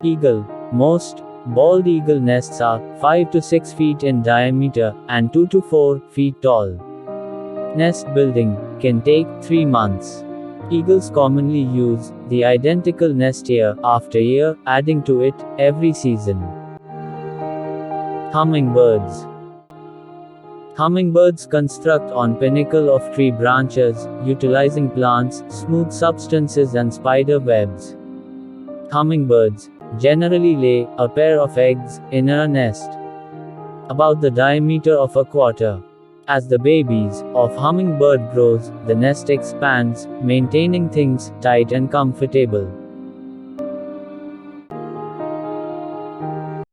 Eagle. Most bald eagle nests are 5 to 6 feet in diameter and 2 to 4 feet tall. Nest building can take 3 months. Eagles commonly use the identical nest year after year, adding to it every season. Hummingbirds. Hummingbirds construct on pinnacle of tree branches, utilizing plants, smooth substances and spider webs. Hummingbirds generally lay a pair of eggs in a nest about the diameter of a quarter. As the babies of hummingbird grows, the nest expands, maintaining things tight and comfortable.